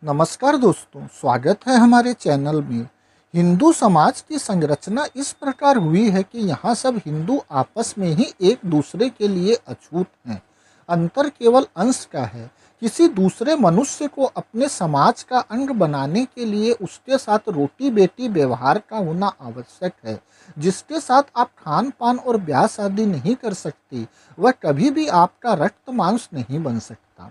नमस्कार दोस्तों, स्वागत है हमारे चैनल में। हिंदू समाज की संरचना इस प्रकार हुई है कि यहाँ सब हिंदू आपस में ही एक दूसरे के लिए अछूत हैं। अंतर केवल अंश का है। किसी दूसरे मनुष्य को अपने समाज का अंग बनाने के लिए उसके साथ रोटी बेटी व्यवहार का होना आवश्यक है। जिसके साथ आप खान पान और ब्याह शादी नहीं कर सकते, वह कभी भी आपका रक्त मांस नहीं बन सकता।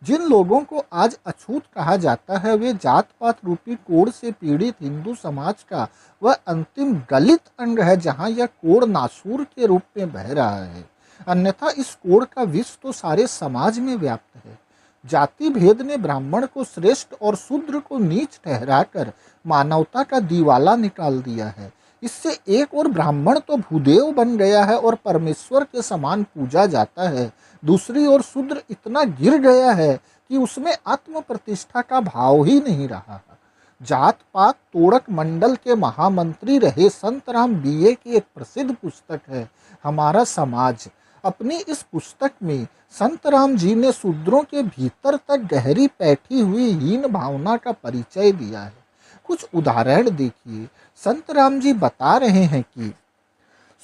जिन लोगों को आज अछूत कहा जाता है, वे जात पात रूपी कोड़ से पीड़ित हिंदू समाज का वह अंतिम गलित अंग है, जहां यह कोड़ नासूर के रूप में बह रहा है। अन्यथा इस कोड़ का विष तो सारे समाज में व्याप्त है। जाति भेद ने ब्राह्मण को श्रेष्ठ और शूद्र को नीच ठहराकर मानवता का दिवाला निकाल दिया है। इससे एक और ब्राह्मण तो भूदेव बन गया है और परमेश्वर के समान पूजा जाता है, दूसरी ओर शूद्र इतना गिर गया है कि उसमें आत्म प्रतिष्ठा का भाव ही नहीं रहा। जात पात तोड़क मंडल के महामंत्री रहे संत राम बीए की एक प्रसिद्ध पुस्तक है हमारा समाज। अपनी इस पुस्तक में संत राम जी ने शूद्रों के भीतर तक गहरी बैठी हुई हीन भावना का परिचय दिया है। कुछ उदाहरण देखिए। संत राम जी बता रहे हैं कि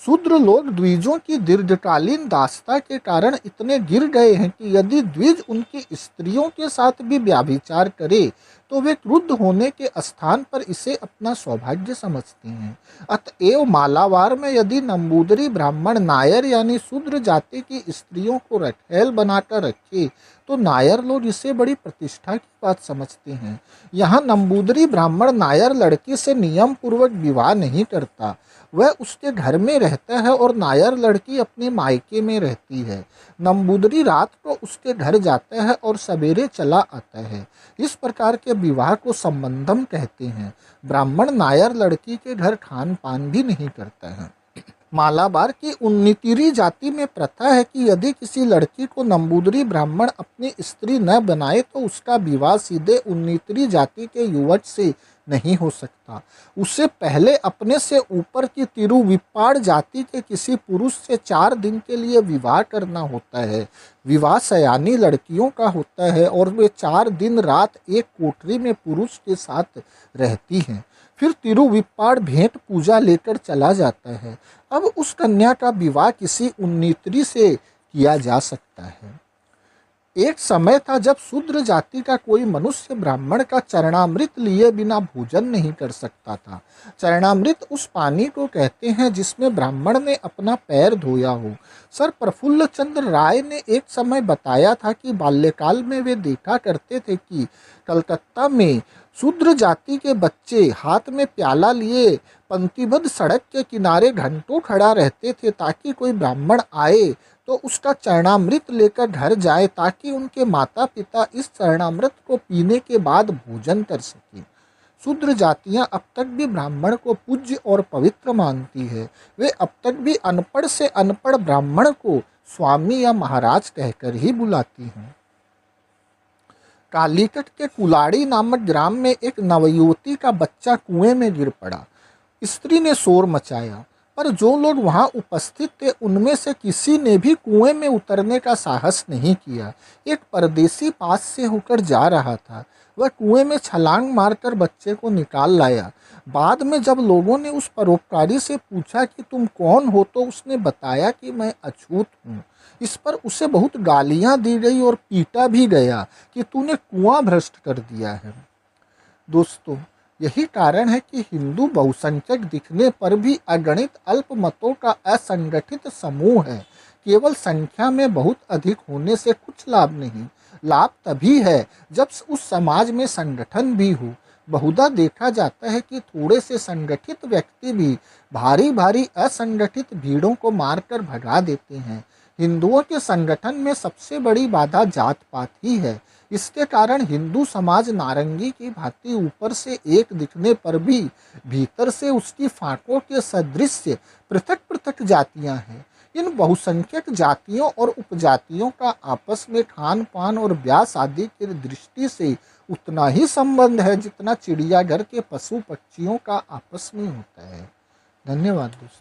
शूद्र लोग द्विजों की दीर्घकालीन दासता के कारण इतने गिर गए हैं कि यदि द्विज उनकी स्त्रियों के साथ भी व्याभिचार करे तो वे क्रुद्ध होने के स्थान पर इसे अपना सौभाग्य समझते हैं। अतएव मालावार में यदि नंबूदरी ब्राह्मण नायर यानी शूद्र जाति की स्त्रियों को रखैल बनाकर रखे तो नायर लोग इसे बड़ी प्रतिष्ठा की बात समझते हैं। यहाँ नंबूदरी ब्राह्मण नायर लड़की से नियम पूर्वक विवाह नहीं करता, वह उसके घर में रहता है और नायर लड़की अपने मायके में रहती है। नंबूदरी रात को उसके घर जाता है और सवेरे चला आता है। इस प्रकार के विवाह को संबंधम कहते हैं। ब्राह्मण नायर लड़की के घर खान पान भी नहीं करता है। मालाबार की उन्नीतिरी जाति में प्रथा है कि यदि किसी लड़की को नंबूदरी ब्राह्मण अपनी स्त्री न बनाए तो उसका विवाह सीधे उन्नीतिरी जाति के युवक से नहीं हो सकता। उससे पहले अपने से ऊपर की तिरुविप्पाड़ जाति के किसी पुरुष से 4 दिन के लिए विवाह करना होता है। विवाह सयानी लड़कियों का होता है और वे 4 दिन रात एक कोठरी में पुरुष के साथ रहती हैं। फिर तिरुविप्पाड़ भेंट पूजा लेकर चला जाता है। अब उस कन्या का विवाह किसी उन्नीतरी से किया जा सकता है। एक समय था जब शूद्र जाति का कोई मनुष्य ब्राह्मण का चरणामृत लिए बिना भोजन नहीं कर सकता था। चरणामृत उस पानी को कहते हैं जिसमें ब्राह्मण ने अपना पैर धोया हो। सर प्रफुल्ल चंद्र राय ने एक समय बताया था कि बाल्यकाल में वे देखा करते थे कि कलकत्ता में शूद्र जाति के बच्चे हाथ में प्याला लिए पंक्तिबद्ध सड़क के किनारे घंटों खड़ा रहते थे ताकि कोई ब्राह्मण आए तो उसका चरणामृत लेकर घर जाए, ताकि उनके माता पिता इस चरणामृत को पीने के बाद भोजन कर सकें। शूद्र जातियां अब तक भी ब्राह्मण को पूज्य और पवित्र मानती है। वे अब तक भी अनपढ़ से अनपढ़ ब्राह्मण को स्वामी या महाराज कहकर ही बुलाती हैं। कालीकट के कुलाड़ी नामक ग्राम में एक नवयुवती का बच्चा कुएं में गिर पड़ा। स्त्री ने शोर मचाया, पर जो लोग वहां उपस्थित थे उनमें से किसी ने भी कुएं में उतरने का साहस नहीं किया। एक परदेसी पास से होकर जा रहा था। वह कुएं में छलांग मारकर बच्चे को निकाल लाया। बाद में जब लोगों ने उस परोपकारी से पूछा कि तुम कौन हो, तो उसने बताया कि मैं अछूत हूँ। इस पर उसे बहुत गालियां दी गई और पीटा भी गया कि तूने कुआं भ्रष्ट कर दिया है। दोस्तों, यही कारण है कि हिंदू बहुसंख्यक दिखने पर भी अगणित अल्पमतों का असंगठित समूह है। केवल संख्या में बहुत अधिक होने से कुछ लाभ नहीं। लाभ तभी है जब उस समाज में संगठन भी हो। बहुधा देखा जाता है कि थोड़े से संगठित व्यक्ति भी भारी भारी असंगठित भीड़ों को मारकर भगा देते हैं। हिंदुओं के संगठन में सबसे बड़ी बाधा जात पात ही है। इसके कारण हिंदू समाज नारंगी की भांति ऊपर से एक दिखने पर भी भीतर से उसकी फांकों के सदृश पृथक पृथक जातियां हैं। इन बहुसंख्यक जातियों और उपजातियों का आपस में खान पान और ब्याह शादी की दृष्टि से उतना ही संबंध है जितना चिड़ियाघर के पशु पक्षियों का आपस में होता है। धन्यवाद दोस्तों।